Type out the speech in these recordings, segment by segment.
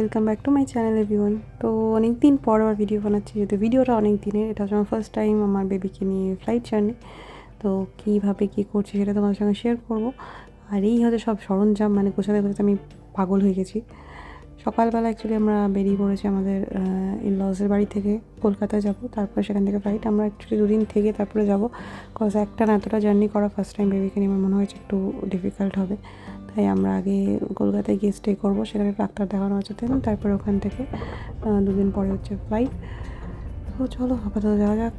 Welcome back to my channel everyone. তো অনেক দিন পর আবার ভিডিও বানাচ্ছি, যেহেতু ভিডিওটা অনেক দিনের। এটা হচ্ছে আমার ফার্স্ট টাইম আমার বেবিকে নিয়ে ফ্লাইট জার্নি। তো কীভাবে কী করছি সেটা তোমাদের সঙ্গে শেয়ার করবো। আর এই হচ্ছে সব সরঞ্জাম, মানে গোছাতে গোছাতে আমি পাগল হয়ে গেছি। সকালবেলা অ্যাকচুয়ালি আমরা বেরিয়ে পড়েছি আমাদের ইনলসের বাড়ি থেকে কলকাতায় যাব, তারপরে সেখান থেকে ফ্লাইট। আমরা অ্যাকচুয়ালি দুদিন থেকে তারপরে যাবো, কজ একটা না এতটা জার্নি করা ফার্স্ট টাইম বেবিকে নিয়ে আমার মনে হয়েছে একটু ডিফিকাল্ট হবে। তাই আমরা আগে কলকাতায় গিয়ে স্টে করবো, সেখানে ডাক্তার দেখানো হচ্ছে, তারপরে ওখান থেকে দুদিন পরে হচ্ছে ফ্লাইট। তো চলো আপাতত যাওয়া যাক।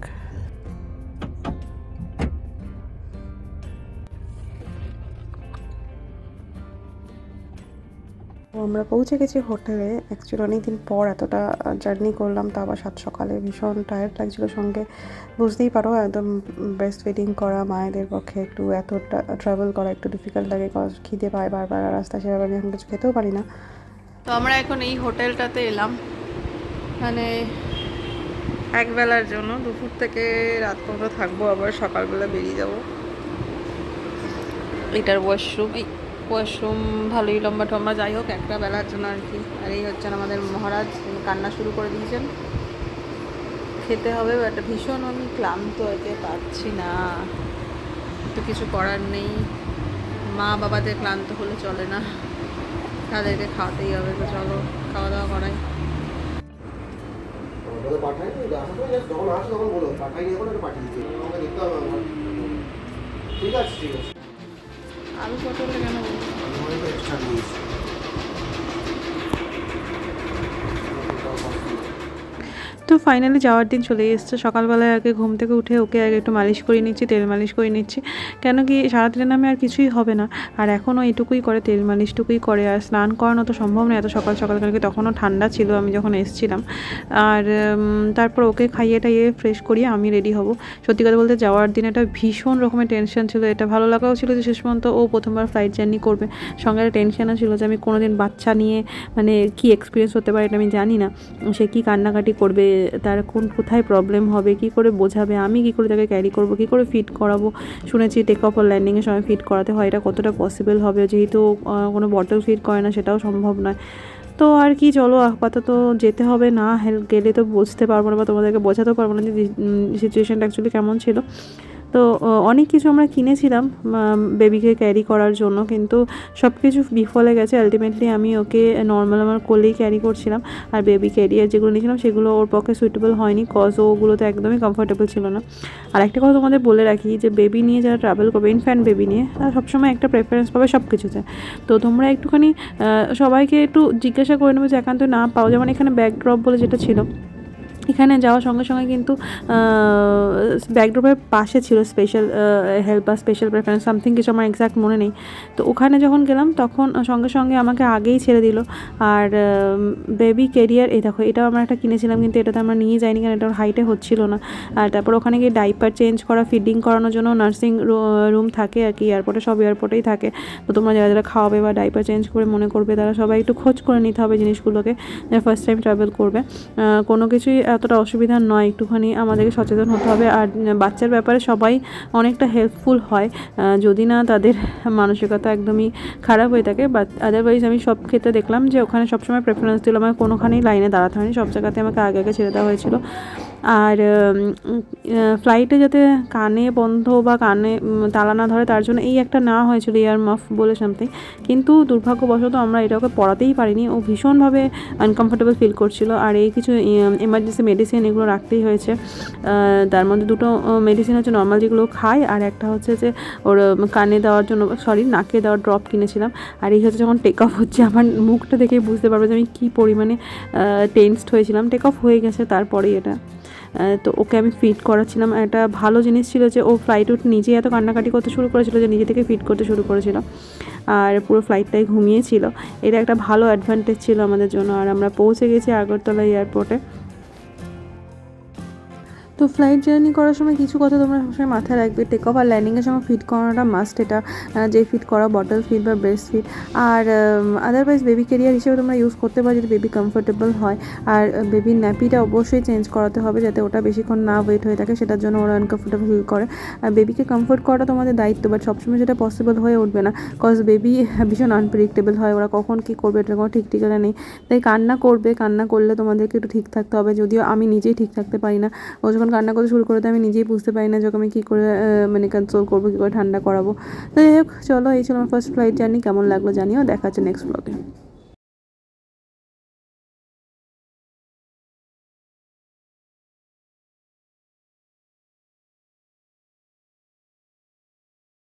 আমরা পৌঁছে গেছি হোটেলে। অ্যাকচুয়ালি অনেকদিন পর এতটা জার্নি করলাম, তো আবার সকালে ভীষণ টায়ার্ড লাগছিলো। সঙ্গে বুঝতেই পারো একদম ব্রেস্ট ফিডিং করা মায়েদের পক্ষে একটু এতটা ট্রাভেল করা একটু ডিফিকাল্ট লাগে, কজ খিদে পায় বারবার, রাস্তায় সেভাবে আমি এখন কিছু খেতেও পারি না। তো আমরা এখন এই হোটেলটাতে এলাম, মানে একবেলার জন্য, দুপুর থেকে রাত পর্যন্ত থাকবো, আবার সকালবেলা বেরিয়ে যাব। এটার ওয়াশরুম ভালোই লম্বা টম্বা, যাই হোক একটা বেলার জন্য আর কি। আর এই হচ্ছেন আমাদের মহারাজ, কান্না শুরু করে দিয়েছেন। খেতে হবে, বাট ভীষণ আমি ক্লান্ত হতে পারছি না, তো কিছু করার নেই। মা বাবাদের ক্লান্ত হলে চলে না, তাদেরকে খাওয়াতেই হবে। তো চলো খাওয়া দাওয়া করাই। আলু পটলটা কেন তো ফাইনালি যাওয়ার দিন চলে এসছে। সকালবেলায় আগে ঘুম থেকে উঠে ওকে আগে একটু মালিশ করে নিচ্ছি, তেল মালিশ করে নিচ্ছি, কেন কি সারাদিনের নামে আর কিছুই হবে না। আর এখনও এইটুকুই করে, তেল মালিশটুকুই করে। আর স্নান করানো তো সম্ভব না এত সকাল সকাল, কালকে তখনও ঠান্ডা ছিল আমি যখন এসেছিলাম। আর তারপর ওকে খাইয়ে টাইয়ে ফ্রেশ করিয়ে আমি রেডি হব। সত্যি কথা বলতে যাওয়ার দিন একটা ভীষণ রকমের টেনশন ছিল। এটা ভালো লাগাও ছিল যে শেষ পর্যন্ত ও প্রথমবার ফ্লাইট জার্নি করবে। সঙ্গে একটা টেনশনও ছিল যে আমি কোনোদিন বাচ্চা নিয়ে মানে কী এক্সপিরিয়েন্স হতে পারে এটা আমি জানি না। সে কী কান্নাকাটি করবে, তার কোথায় প্রবলেম হবে, কি করে বোঝাবে, আমি কি করে তাকে ক্যারি করব, কি করে ফিট করাবো। শুনেছি টেক অফ আর ল্যান্ডিংয়ের সময় ফিট করাতে হয়, এটা কতটা পসিবল হবে, যেহেতু কোনো বটল ফিট করে না, সেটাও সম্ভব নয়। তো আর কি, চলো আপাতত যেতে হবে। না গেলে তো বুঝতে পারবো না বা তোমাদেরকে বোঝাতেও পারবো না যে সিচুয়েশানটা অ্যাকচুয়ালি কেমন ছিল। তো অনেক কিছু আমরা কিনেছিলাম বেবিকে ক্যারি করার জন্য, কিন্তু সব কিছু বিফলে গেছে। আলটিমেটলি আমি ওকে নর্মাল আমার কোলেই ক্যারি করছিলাম, আর বেবি ক্যারিয়ার যেগুলো নিয়েছিলাম সেগুলো ওর পক্ষে সুইটেবল হয়নি, কজ ওগুলোতে একদমই কমফোর্টেবল ছিল না। আর একটা কথা তোমাদের বলে রাখি, যে বেবি নিয়ে যারা ট্রাভেল করবে, ইনফ্যান্ট বেবি নিয়ে, তারা সবসময় একটা প্রেফারেন্স পাবে সব কিছুতে। তো তোমরা একটুখানি সবাইকে একটু জিজ্ঞাসা করে নেবে যে একান্ত না পাও। যেমন এখানে ব্যাক ড্রপ বলে যেটা ছিল, এখানে যাওয়ার সঙ্গে সঙ্গে কিন্তু ব্যাকড্রপের পাশে ছিল স্পেশাল হেল্প বা স্পেশাল প্রেফারেন্স সামথিং কিছু, আমার এক্স্যাক্ট মনে নেই। তো ওখানে যখন গেলাম তখন সঙ্গে সঙ্গে আমাকে আগেই ছেড়ে দিল। আর বেবি ক্যারিয়ার, এই দেখো এটাও আমরা একটা কিনেছিলাম, কিন্তু এটাতে আমরা নিয়ে যাইনি, কারণ এটা হাইটে হচ্ছিল না। আর তারপর ওখানে গিয়ে ডাইপার চেঞ্জ করা, ফিডিং করানোর জন্য নার্সিং রুম থাকে আর কি, এয়ারপোর্টে সব এয়ারপোর্টেই থাকে। তো তোমরা যারা যারা খাওয়াবে বা ডাইপার চেঞ্জ করে মনে করবে, তারা সবাই একটু খোঁজ করে নিতে হবে জিনিসগুলোকে, যারা ফার্স্ট টাইম ট্রাভেল করবে। কোনো কিছুই এতটা অসুবিধা নয়, একটুখানি আমাদেরকে সচেতন হতে হবে। আর বাচ্চার ব্যাপারে সবাই অনেকটা হেল্পফুল হয়, যদি না তাদের মানসিকতা একদমই খারাপ হয়ে থাকে। বাট আদারওয়াইজ আমি সব ক্ষেত্রে দেখলাম যে ওখানে সবসময় প্রেফারেন্স দিল, আমাকে কোনোখানেই লাইনে দাঁড়াতে হয়নি, সব জায়গাতে আমাকে আগে আগে ছেড়ে দেওয়া হয়েছিল। আর ফ্লাইটে যাতে কানে বন্ধ বা কানে তালা না ধরে, তার জন্য এই একটা নেওয়া হয়েছিল ইয়ার মাফ বলে সামথিং, কিন্তু দুর্ভাগ্যবশত আমরা এটাকে পড়াতেই পারিনি। ও ভীষণভাবে আনকমফোর্টেবল ফিল করছিল। আর এই কিছু এমার্জেন্সি মেডিসিন এগুলো রাখতেই হয়েছে। তার মধ্যে দুটো মেডিসিন হচ্ছে নর্মাল যেগুলো খায়, আর একটা হচ্ছে যে ওর কানে দেওয়ার জন্য, নাকে দেওয়ার ড্রপ কিনেছিলাম। আর এই হচ্ছে যখন টেক অফ হচ্ছে, আমার মুখটা দেখেই বুঝতে পারবে যে আমি কী পরিমাণে টেনসড হয়েছিলাম। টেক অফ হয়ে গেছে তারপরেই এটা। তো ওকে আমি ফিট করাচ্ছিলাম। একটা ভালো জিনিস ছিল যে ও ফ্লাইট উঠে নিজেই এত কান্নাকাটি করতে শুরু করেছিল যে নিজে থেকে ফিট করতে শুরু করেছিল, আর পুরো ফ্লাইটটাই ঘুমিয়েছিল। এটা একটা ভালো অ্যাডভান্টেজ ছিল আমাদের জন্য। আর আমরা পৌঁছে গেছি আগরতলা এয়ারপোর্টে। তো ফ্লাইট জার্নি করার সময় কিছু কথা তোমরা সবসময় মাথায় রাখবে। টেক অফ আর ল্যান্ডিংয়ের সময় ফিট করানোটা মাস্ট, এটা যে ফিট করা বটল ফিট বা ব্রেস্ট ফিট। আর আদারওয়াইজ বেবি ক্যারিয়ার হিসেবে তোমরা ইউজ করতে পারো যদি বেবি কমফোর্টেবল হয়। আর বেবির ন্যাপিটা অবশ্যই চেঞ্জ করাতে হবে যাতে ওটা বেশিক্ষণ না ওয়েট হয়ে থাকে, সেটার জন্য ওরা আনকমফোর্টেবল ফিল করে। আর বেবিকে কমফোর্ট করাটা তোমাদের দায়িত্ব, বাট সবসময় যেটা পসিবল হয়ে উঠবে না, কজ বেবি ভীষণ আনপ্রেডিক্টেবল হয়, ওরা কখন কী করবে এটা কোনো ঠিক ঠিকানা নেই। তাই কান্না করবে, কান্না করলে তোমাদেরকে একটু ঠিক থাকতে হবে। যদিও আমি নিজেই ঠিক থাকতে পারি না, ও যখন কান্না করতে শুরু করে দেয় আমি নিজেই বুঝতে পারি না যে ওকে আমি কী করে মানে কন্ট্রোল করবো, কী করে ঠান্ডা করাবো। তো যাই হোক, চলো এই ছিল আমার ফার্স্ট ফ্লাইট জার্নি। কেমন লাগলো জানিও, দেখা হচ্ছে নেক্সট ব্লগে।